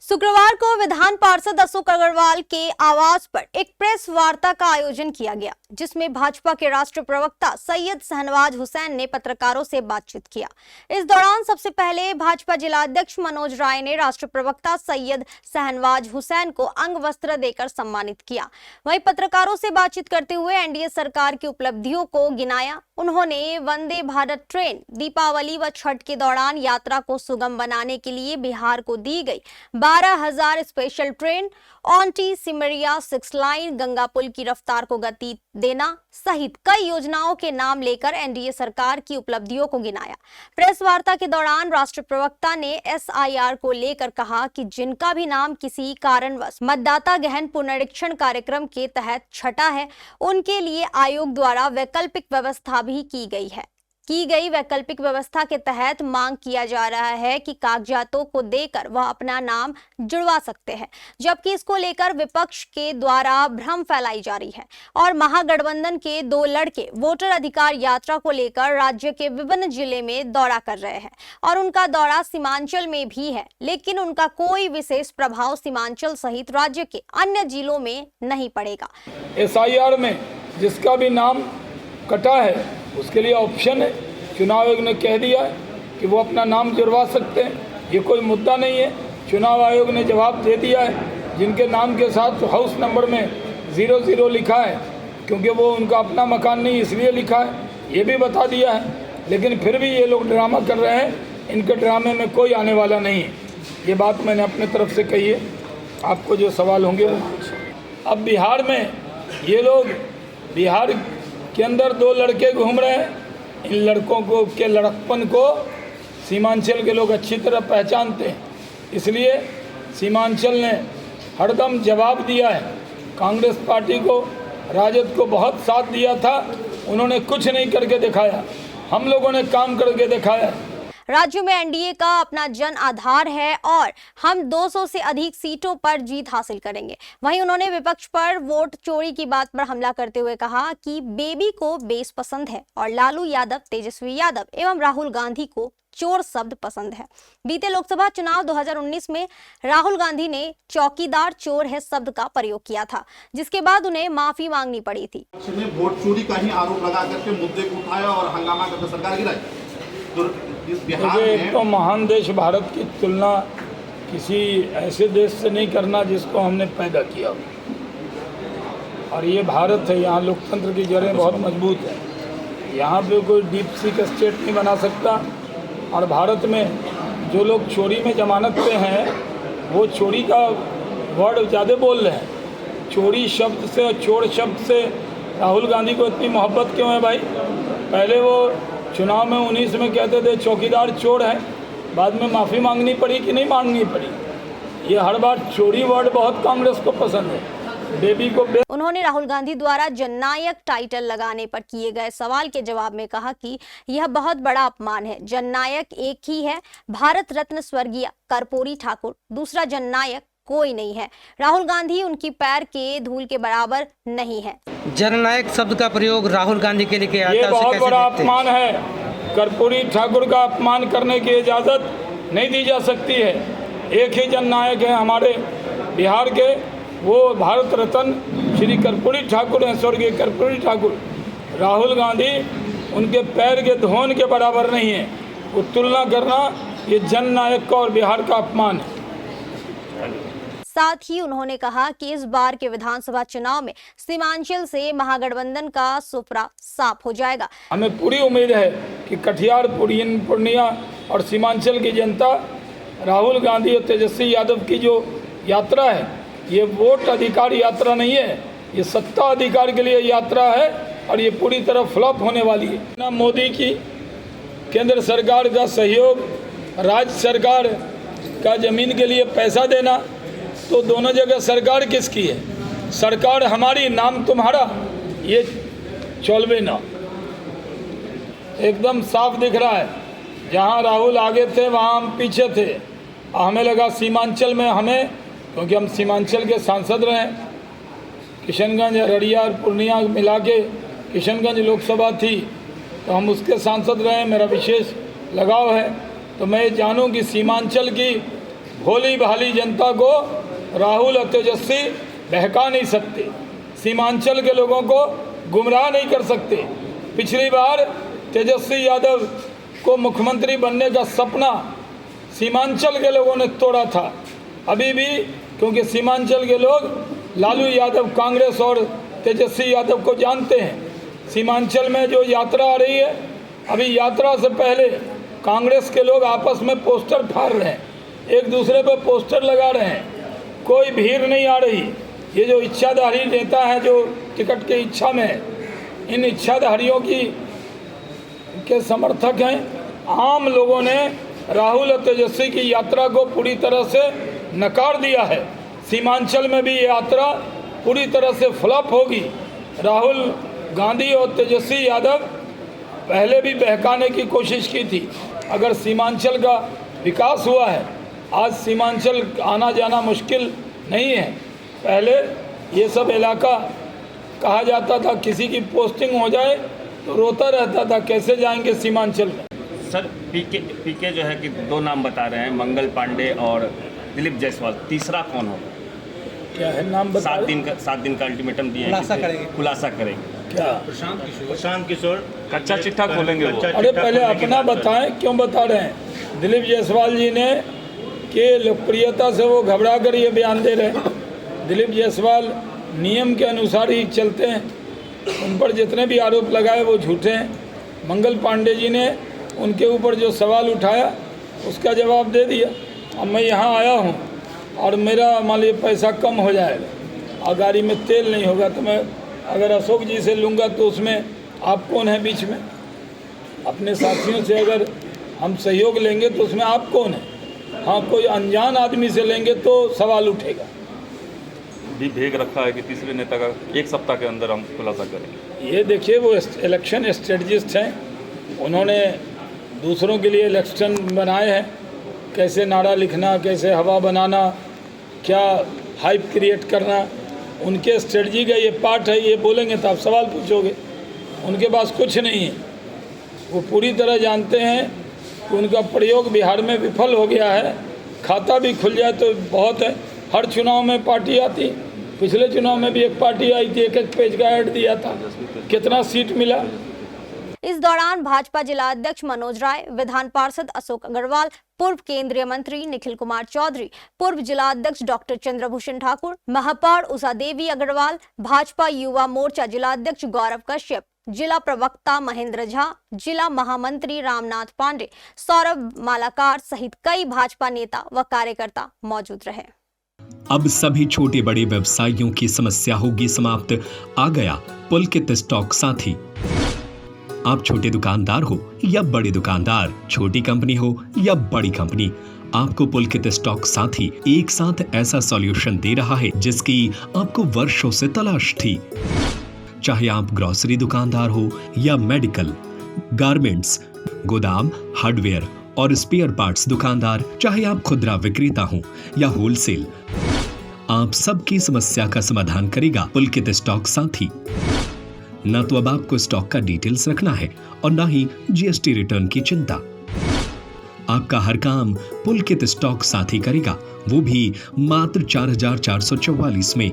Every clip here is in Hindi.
शुक्रवार को विधान पार्षद अशोक अग्रवाल के आवास पर एक प्रेस वार्ता का आयोजन किया गया, जिसमें भाजपा के राष्ट्रीय प्रवक्ता सैयद शहनवाज हुसैन ने पत्रकारों से बातचीत किया। इस दौरान सबसे पहले भाजपा जिला अध्यक्ष मनोज राय ने राष्ट्रीय प्रवक्ता सैयद शहनवाज हुसैन को अंग वस्त्र देकर सम्मानित किया। वहीं पत्रकारों से बातचीत करते हुए एनडीए सरकार की उपलब्धियों को गिनाया। उन्होंने वंदे भारत ट्रेन, दीपावली व छठ के दौरान यात्रा को सुगम बनाने के लिए बिहार को दी गई 12,000 special train, Aunta Simaria 6 line, Ganga पुल की रफ्तार को गति देना सहित कई योजनाओं के नाम लेकर एनडीए सरकार की उपलब्धियों को गिनाया। प्रेस वार्ता के दौरान राष्ट्रीय प्रवक्ता ने एसआईआर को लेकर कहा कि जिनका भी नाम किसी कारणवश मतदाता गहन पुनरीक्षण कार्यक्रम के तहत छटा है, उनके लिए आयोग द्वारा वैकल्पिक व्यवस्था भी की गई वैकल्पिक व्यवस्था के तहत मांग किया जा रहा है कि कागजातों को देकर वह अपना नाम जुड़वा सकते हैं, जबकि इसको लेकर विपक्ष के द्वारा भ्रम फैलाई जा रही है। और महागठबंधन के 2 लड़के वोटर अधिकार यात्रा को लेकर राज्य के विभिन्न जिले में दौरा कर रहे हैं और उनका दौरा सीमांचल में भी है, लेकिन उनका कोई विशेष प्रभाव सीमांचल सहित राज्य के अन्य जिलों में नहीं पड़ेगा। एसआईआर में जिसका भी नाम कटा है उसके लिए ऑप्शन है। चुनाव आयोग ने कह दिया है कि वो अपना नाम जुड़वा सकते हैं, ये कोई मुद्दा नहीं है। चुनाव आयोग ने जवाब दे दिया है, जिनके नाम के साथ हाउस नंबर में 00 लिखा है, क्योंकि वो उनका अपना मकान नहीं इसलिए लिखा है, ये भी बता दिया है। लेकिन फिर भी ये लोग ड्रामा कर रहे हैं, इनके ड्रामे में कोई आने वाला नहीं है। ये बात मैंने अपने तरफ से कही है। आपको जो सवाल होंगे वो अब बिहार में ये लोग बिहार के अंदर 2 लड़के घूम रहे हैं। इन लड़कों को के लड़कपन को सीमांचल के लोग अच्छी तरह पहचानते हैं, इसलिए सीमांचल ने हरदम जवाब दिया है। कांग्रेस पार्टी को, राजद को बहुत साथ दिया था, उन्होंने कुछ नहीं करके दिखाया। हम लोगों ने काम करके दिखाया। राज्य में एनडीए का अपना जन आधार है और हम 200 से अधिक सीटों पर जीत हासिल करेंगे। वहीं उन्होंने विपक्ष पर वोट चोरी की बात पर हमला करते हुए कहा कि बेबी को बेस पसंद है और लालू यादव, तेजस्वी यादव एवं राहुल गांधी को चोर शब्द पसंद है। बीते लोकसभा चुनाव 2019 में राहुल गांधी ने चौकीदार चोर है शब्द का प्रयोग किया था, जिसके बाद उन्हें माफी मांगनी पड़ी थी। वोट चोरी का ही आरोप लगा करके मुद्दे को उठाया और हंगामा करके सरकार गिराई। एक तो महान देश भारत की तुलना किसी ऐसे देश से नहीं करना जिसको हमने पैदा किया, और ये भारत है। यहाँ लोकतंत्र की जड़ें बहुत मजबूत है। यहाँ पे कोई डीप सीक स्टेट नहीं बना सकता। और भारत में जो लोग चोरी में जमानत पे हैं, वो चोरी का वर्ड ज़्यादा बोल रहे हैं। चोरी शब्द से और चोर शब्द से राहुल गांधी को इतनी मोहब्बत क्यों है भाई? पहले वो चुनाव में 19 में कहते थे चौकीदार चोर है, बाद में माफ़ी मांगनी पड़ी कि नहीं मांगनी पड़ी? ये हर बार चोरी वर्ड बहुत कांग्रेस को पसंद है। बेबी को उन्होंने राहुल गांधी द्वारा जननायक टाइटल लगाने पर किए गए सवाल के जवाब में कहा कि यह बहुत बड़ा अपमान है। जननायक एक ही है, भारत रत्न स्वर्गीय कर्पूरी ठाकुर, दूसरा जननायक कोई नहीं है। राहुल गांधी उनकी पैर के धूल के बराबर नहीं है। जननायक शब्द का प्रयोग राहुल गांधी के लिए किया जाता है, ये बहुत बड़ा अपमान है। कर्पूरी ठाकुर का अपमान करने की इजाज़त नहीं दी जा सकती है। एक ही जननायक है हमारे बिहार के, वो भारत रत्न श्री कर्पूरी ठाकुर हैं, स्वर्गीय कर्पूरी ठाकुर। राहुल गांधी उनके पैर के धोन के बराबर नहीं है। वो तुलना करना ये जननायक का और बिहार का अपमान है। साथ ही उन्होंने कहा कि इस बार के विधानसभा चुनाव में सीमांचल से महागठबंधन का सुपरा साफ हो जाएगा। हमें पूरी उम्मीद है कि कटिहार, पूर्णिया और सीमांचल की जनता राहुल गांधी और तेजस्वी यादव की जो यात्रा है, ये वोट अधिकार यात्रा नहीं है, ये सत्ता अधिकार के लिए यात्रा है, और ये पूरी तरह फ्लॉप होने वाली है। ना मोदी की केंद्र सरकार का सहयोग, राज्य सरकार का ज़मीन के लिए पैसा देना, तो दोनों जगह सरकार किसकी है? सरकार हमारी, नाम तुम्हारा, ये चौलवे ना। एकदम साफ दिख रहा है। जहाँ राहुल आगे थे वहाँ हम पीछे थे। हमें लगा सीमांचल में हमें, क्योंकि हम सीमांचल के सांसद रहे, किशनगंज, अररिया और पूर्णिया मिला के किशनगंज लोकसभा थी, तो हम उसके सांसद रहे, मेरा विशेष लगाव है। तो मैं जानूँ कि सीमांचल की भोली भाली जनता को राहुल और तेजस्वी बहका नहीं सकते, सीमांचल के लोगों को गुमराह नहीं कर सकते। पिछली बार तेजस्वी यादव को मुख्यमंत्री बनने का सपना सीमांचल के लोगों ने तोड़ा था। अभी भी क्योंकि सीमांचल के लोग लालू यादव कांग्रेस और तेजस्वी यादव को जानते हैं। सीमांचल में जो यात्रा आ रही है, अभी यात्रा से पहले कांग्रेस के लोग आपस में पोस्टर फाड़ रहे हैं, एक दूसरे पर पोस्टर लगा रहे हैं, कोई भीड़ नहीं आ रही। ये जो इच्छाधारी नेता हैं जो टिकट के इच्छा में है, इन इच्छाधारियों के समर्थक हैं। आम लोगों ने राहुल और तेजस्वी की यात्रा को पूरी तरह से नकार दिया है। सीमांचल में भी ये यात्रा पूरी तरह से फ्लॉप होगी। राहुल गांधी और तेजस्वी यादव पहले भी बहकाने की कोशिश की थी। अगर सीमांचल का विकास हुआ है, आज सीमांचल आना जाना मुश्किल नहीं है। पहले ये सब इलाका कहा जाता था, किसी की पोस्टिंग हो जाए तो रोता रहता था, कैसे जाएंगे सीमांचल में। सर पीके जो है कि दो नाम बता रहे हैं, मंगल पांडे और दिलीप जायसवाल, तीसरा कौन होगा? क्या है नाम बता? 7 दिन का अल्टीमेटम दिए, खुलासा करेंगे क्या? प्रशांत किशोर कच्चा चिट्ठा खोलेंगे वो। अरे पहले अपना बताएं, क्यों बता रहे हैं? दिलीप जायसवाल जी ने के लोकप्रियता से वो घबरा कर ये बयान दे रहे हैं। दिलीप जायसवाल नियम के अनुसार ही चलते हैं, उन पर जितने भी आरोप लगाए वो झूठे हैं। मंगल पांडे जी ने उनके ऊपर जो सवाल उठाया उसका जवाब दे दिया। अब मैं यहाँ आया हूँ और मेरा मान लीजिए पैसा कम हो जाएगा और गाड़ी में तेल नहीं होगा, तो मैं अगर अशोक जी से लूँगा तो उसमें आप कौन है बीच में? अपने साथियों से अगर हम सहयोग लेंगे तो उसमें आप कौन है? हाँ, कोई अनजान आदमी से लेंगे तो सवाल उठेगा। भी भेग रखा है कि तीसरे नेता का 1 सप्ताह के अंदर हम खुलासा करेंगे। ये देखिए, वो इलेक्शन स्ट्रेटजिस्ट हैं, उन्होंने दूसरों के लिए इलेक्शन बनाए हैं, कैसे नारा लिखना, कैसे हवा बनाना, क्या हाइप क्रिएट करना, उनके स्ट्रेटजी का ये पार्ट है। ये बोलेंगे तो आप सवाल पूछोगे, उनके पास कुछ नहीं है। वो पूरी तरह जानते हैं कि उनका प्रयोग बिहार में विफल हो गया है। खाता भी खुल जाए तो बहुत है। हर चुनाव में पार्टी आती, पिछले चुनाव में भी एक पार्टी आई थी, एक पेज का ऐड दिया था, कितना सीट मिला। इस दौरान भाजपा जिला अध्यक्ष मनोज राय, विधान पार्षद अशोक अग्रवाल, पूर्व केंद्रीय मंत्री निखिल कुमार चौधरी, पूर्व जिला अध्यक्ष डॉक्टर चंद्रभूषण ठाकुर, महापौर उषा देवी अग्रवाल, भाजपा युवा मोर्चा जिला अध्यक्ष गौरव कश्यप, जिला प्रवक्ता महेंद्र झा, जिला महामंत्री रामनाथ पांडे, सौरभ मालाकार सहित कई भाजपा नेता व कार्यकर्ता मौजूद रहे। अब सभी छोटे बड़े व्यवसायियों की समस्या होगी समाप्त। आ गया पुलकित स्टॉक साथी। आप छोटे दुकानदार हो या बड़े दुकानदार, छोटी कंपनी हो या बड़ी कंपनी, आपको पुलकित स्टॉक साथी एक साथ ऐसा सॉल्यूशन दे रहा है जिसकी आपको वर्षों से तलाश थी। चाहे आप ग्रोसरी दुकानदार हो या मेडिकल, गारमेंट्स, गोदाम, हार्डवेयर और स्पेयर पार्ट्स दुकानदार, चाहे आप खुदरा विक्रेता हो या होलसेल, आप सबकी समस्या का समाधान करेगा पुलकित स्टॉक साथी। न तो अब आपको स्टॉक का डिटेल्स रखना है और न ही जीएसटी रिटर्न की चिंता। आपका हर काम पुलकित स्टॉक साथी करेगा, वो भी मात्र 4444 में।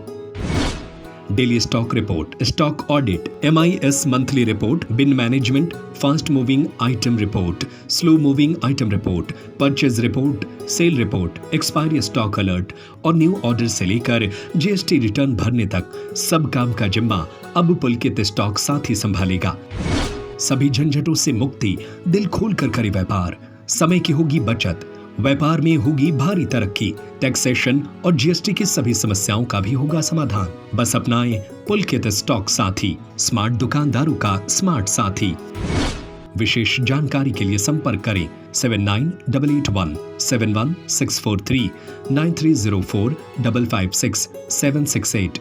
Daily stock report, stock audit, MIS monthly report, bin management, fast moving item report, slow moving item report, purchase report, sale report, expiry stock alert और न्यू ऑर्डर से लेकर जीएसटी रिटर्न भरने तक सब काम का जिम्मा अब पुलकित स्टॉक साथी संभालेगा। सभी झंझटों से मुक्ति, दिल खोल कर करे व्यापार, समय की होगी बचत, व्यापार में होगी भारी तरक्की, टैक्सेशन और जीएसटी की सभी समस्याओं का भी होगा समाधान। बस अपनाएं पुलकित स्टॉक साथी, स्मार्ट दुकानदारों का स्मार्ट साथी। विशेष जानकारी के लिए संपर्क करें 7988 71643 9304 556 768।